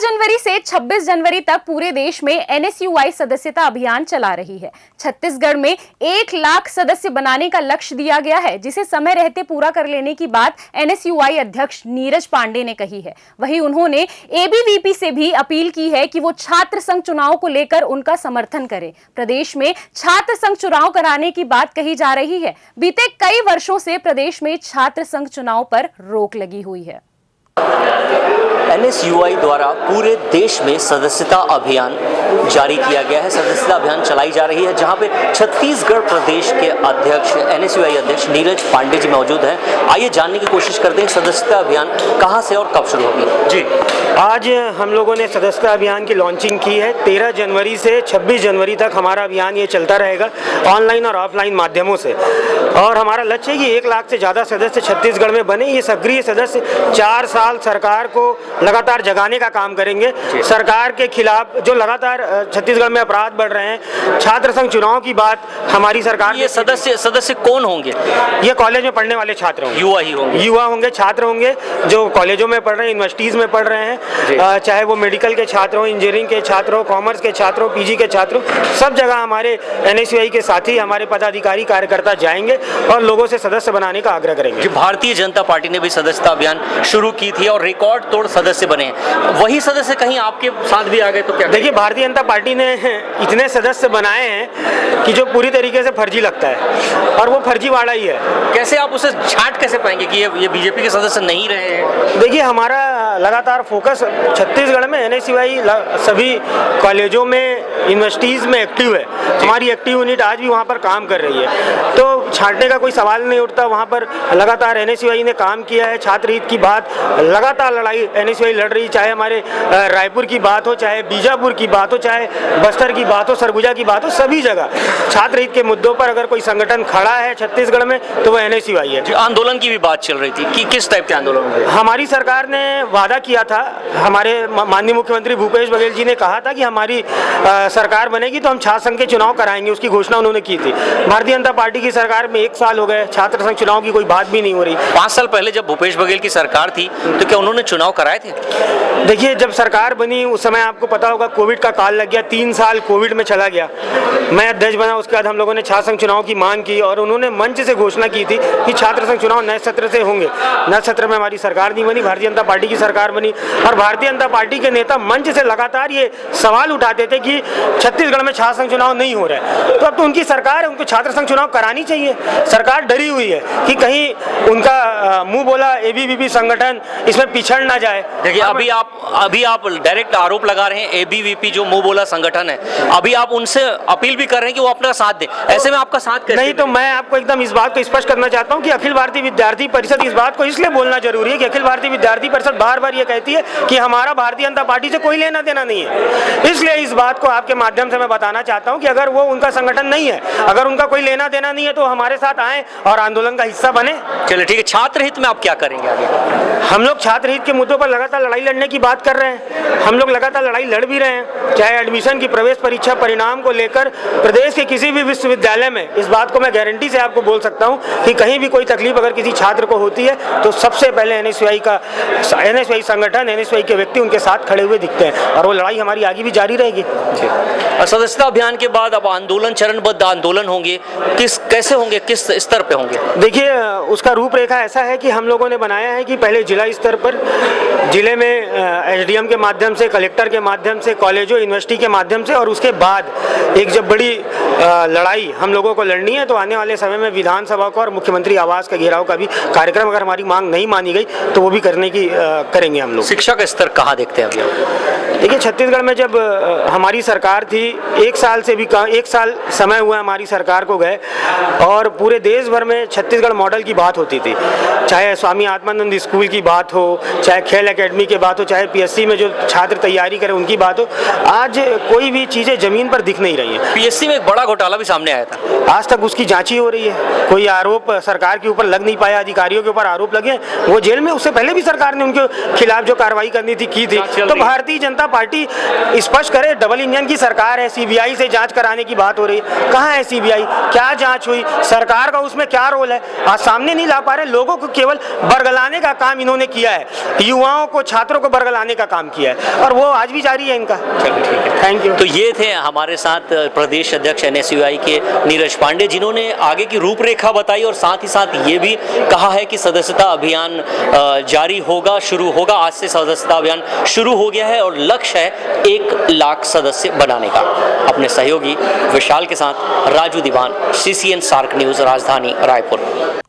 जनवरी से 26 जनवरी तक पूरे देश में एनएसयूआई सदस्यता अभियान चला रही है। छत्तीसगढ़ में 1 लाख सदस्य बनाने का लक्ष्य दिया गया है, जिसे समय रहते पूरा कर लेने की बात एनएसयूआई अध्यक्ष नीरज पांडे ने कही है। वहीं उन्होंने एबीवीपी से भी अपील की है कि वो छात्र संघ चुनाव को लेकर उनका समर्थन करे। प्रदेश में छात्र संघ चुनाव कराने की बात कही जा रही है। बीते कई वर्षों से प्रदेश में छात्र संघ चुनाव पर रोक लगी हुई है। एनएसयूआई द्वारा पूरे देश में सदस्यता अभियान जारी किया गया है। सदस्यता अभियान चलाई जा रही है, जहां पे छत्तीसगढ़ प्रदेश के अध्यक्ष एनएसयूआई अध्यक्ष नीरज पांडे जी मौजूद हैं। आइए जानने की कोशिश करते हैं सदस्यता अभियान कहां से और कब शुरू होगी। जी, आज हम लोगों ने सदस्यता अभियान की लॉन्चिंग की है। 13 जनवरी से 26 जनवरी तक हमारा अभियान ये चलता रहेगा, ऑनलाइन और ऑफलाइन माध्यमों से। और हमारा लक्ष्य है कि 1 लाख से ज़्यादा सदस्य छत्तीसगढ़ में बने। ये सक्रिय सदस्य 4 साल सरकार को लगातार जगाने का काम करेंगे। सरकार के खिलाफ जो लगातार छत्तीसगढ़ में अपराध बढ़ रहे हैं, छात्र संघ चुनाव की बात हमारी सरकार। ये सदस्य कौन होंगे? ये कॉलेज में पढ़ने वाले छात्र होंगे, युवा होंगे, छात्र होंगे जो कॉलेजों में पढ़ रहे हैं, यूनिवर्सिटीज़ में पढ़ रहे हैं, चाहे वो मेडिकल के छात्र हो, इंजीनियरिंग के छात्र हो, कॉमर्स के छात्र हो, पीजी के छात्र हो, सब जगह हमारे एनएसयूआई के साथी, हमारे पदाधिकारी कार्यकर्ता जाएंगे और लोगों से सदस्य बनाने का आग्रह करेंगे। भारतीय जनता पार्टी ने भी सदस्यता अभियान शुरू की थी और रिकॉर्ड तोड़ सदस्य बने। वही सदस्य कहीं आपके साथ भी आ गए तो क्या? देखिए, भारतीय जनता पार्टी ने इतने सदस्य बनाए हैं कि जो पूरी तरीके से फर्जी लगता है, और वो फर्जीवाड़ा ही है। कैसे आप उसे छांट कैसे पाएंगे कि ये बीजेपी के सदस्य नहीं रहे हैं? देखिए, हमारा लगातार फोकस छत्तीसगढ़ में एनएसयूआई सभी कॉलेजों में, यूनिवर्सिटीज़ में एक्टिव है। हमारी एक्टिव यूनिट आज भी वहाँ पर काम कर रही है, तो छांटने का कोई सवाल नहीं उठता। वहाँ पर लगातार एनएसयूआई ने काम किया है। छात्र हित की बात, लगातार लड़ाई एनएसयूआई लड़ रही, चाहे हमारे रायपुर की बात हो, चाहे बीजापुर की बात हो, चाहे बस्तर की बात हो, सरगुजा की बात हो, सभी जगह छात्र हित के मुद्दों पर अगर कोई संगठन खड़ा है छत्तीसगढ़ में तो वह एनएसयूआई है। आंदोलन की भी बात चल रही थी कि किस टाइप के आंदोलन होंगे? हमारी सरकार ने वादा किया था, हमारे माननीय मुख्यमंत्री भूपेश बघेल जी ने कहा था कि हमारी सरकार बनेगी तो हम छात्र संघ के चुनाव कराएंगे। उसकी घोषणा उन्होंने की थी। भारतीय जनता पार्टी की सरकार में 1 साल हो गए, छात्र संघ चुनाव की कोई बात भी नहीं हो रही। 5 साल पहले जब भूपेश बघेल की सरकार थी तो क्या उन्होंने चुनाव कराए थे? देखिए, जब सरकार बनी उस समय आपको पता होगा कोविड का काल लग गया, 3 साल कोविड में चला गया। मैं अध्यक्ष बना, उसके बाद हम लोगों ने छात्र संघ चुनाव की मांग की और उन्होंने मंच से घोषणा की थी कि छात्र संघ चुनाव नए सत्र से होंगे। नए सत्र में हमारी सरकार नहीं बनी, भारतीय जनता पार्टी की सरकार बनी। और भारतीय जनता पार्टी के नेता मंच से लगातार ये सवाल उठाते थे कि छत्तीसगढ़ में छात्र संघ चुनाव नहीं हो रहा है। तो अब तो उनकी सरकार है, उनको छात्र संघ चुनाव करानी चाहिए। सरकार डरी हुई है कि कहीं उनका मुंह बोला एबीवीपी संगठन इसमें पिछड़ ना जाए। देखिए, अभी आप डायरेक्ट आरोप लगा रहे हैं एबीवीपी जो मुंह बोला संगठन है, अभी आप उनसे अपील भी कर रहे हैं कि वो अपना साथ दें। ऐसे में आपका साथ कैसे? नहीं, तो मैं आपको एकदम इस बात को स्पष्ट करना चाहता हूं कि अखिल भारतीय विद्यार्थी परिषद, इस बात को इसलिए बोलना जरूरी है कि अखिल भारतीय विद्यार्थी परिषद बार बार ये कहती है कि हमारा भारतीय जनता पार्टी से कोई लेना देना नहीं है। इसलिए इस बात को आपके माध्यम से मैं बताना चाहता हूं कि अगर वो उनका संगठन नहीं है, अगर उनका कोई लेना देना नहीं है, तो हमारे साथ आए और आंदोलन का हिस्सा बने। चलिए ठीक है। छात्र हित में आप क्या करेंगे आगे? हम लोग छात्र हित के मुद्दों पर लगातार लड़ाई लड़ने की बात कर रहे हैं। हम लोग लगातार लड़ाई लड़ भी रहे हैं, चाहे एडमिशन की प्रवेश परीक्षा परिणाम को लेकर प्रदेश के किसी भी विश्वविद्यालय में। इस बात को मैं गारंटी से आपको बोल सकता हूं कि कहीं भी कोई तकलीफ अगर किसी छात्र को होती है तो सबसे पहले एनएसयूआई संगठन, एनएसयूआई के व्यक्ति उनके साथ खड़े हुए दिखते हैं, और वो लड़ाई हमारी आगे भी जारी रहेगी। सदस्यता अभियान के बाद अब आंदोलन, चरणबद्ध आंदोलन होंगे, कैसे होंगे, किस स्तर पे होंगे? देखिए, उसका रूपरेखा ऐसा है कि हम लोगों ने बनाया है कि पहले जिला स्तर पर, जिले में एसडीएम के माध्यम से, कलेक्टर के माध्यम से, कॉलेजों, यूनिवर्सिटी के माध्यम से, और उसके बाद एक जब बड़ी लड़ाई हम लोगों को लड़नी है तो आने वाले समय में विधानसभा का और मुख्यमंत्री आवास का घेराव का भी कार्यक्रम, अगर हमारी मांग नहीं मानी गई तो वो भी करेंगे हम लोग। शिक्षा का स्तर कहाँ देखते हैं अभी? देखिए, छत्तीसगढ़ में जब हमारी सरकार थी, 1 साल से भी 1 साल समय हुआ हमारी सरकार को गए, और पूरे देश भर में छत्तीसगढ़ मॉडल की बात होती थी। चाहे स्वामी आत्मानंद स्कूल की बात हो, चाहे खेल एकेडमी की बात हो, चाहे पीएससी में जो छात्र तैयारी करें उनकी बात हो, आज कोई भी चीज़ें जमीन पर दिख नहीं रही हैं। पीएससी में एक बड़ा घोटाला भी सामने आया था, आज तक उसकी जांच ही हो रही है। कोई आरोप सरकार के ऊपर लग नहीं पाया, अधिकारियों के ऊपर आरोप लगे, वो जेल में। उससे पहले भी सरकार ने उनके खिलाफ जो कार्रवाई करनी थी की थी। तो भारतीय जनता पार्टी स्पष्ट करे, डबल इंजन की सरकार है, सीबीआई से जांच कराने की बात हो रही है, कहाँ है सीबीआई, क्या जांच हुई, सरकार का उसमें क्या रोल है, आज सामने नहीं ला पा रहे। लोगों को केवल बरगलाने का काम इन्होंने किया है, युवाओं को, छात्रों को बरगलाने का काम किया है, और वो आज भी जारी है इनका। चलिए ठीक है, थैंक यू। तो ये थे हमारे साथ प्रदेश अध्यक्ष एनएसयूआई के नीरज पांडे, जिन्होंने आगे की रूपरेखा बताई और साथ ही साथ ये भी कहा है कि सदस्यता अभियान जारी होगा, शुरू होगा। आज से सदस्यता अभियान शुरू हो गया है और लक्ष्य है 1 लाख सदस्य बनाने का। अपने सहयोगी विशाल के साथ राजू दीवान, CCN सार्क न्यूज़, राजधानी रायपुर।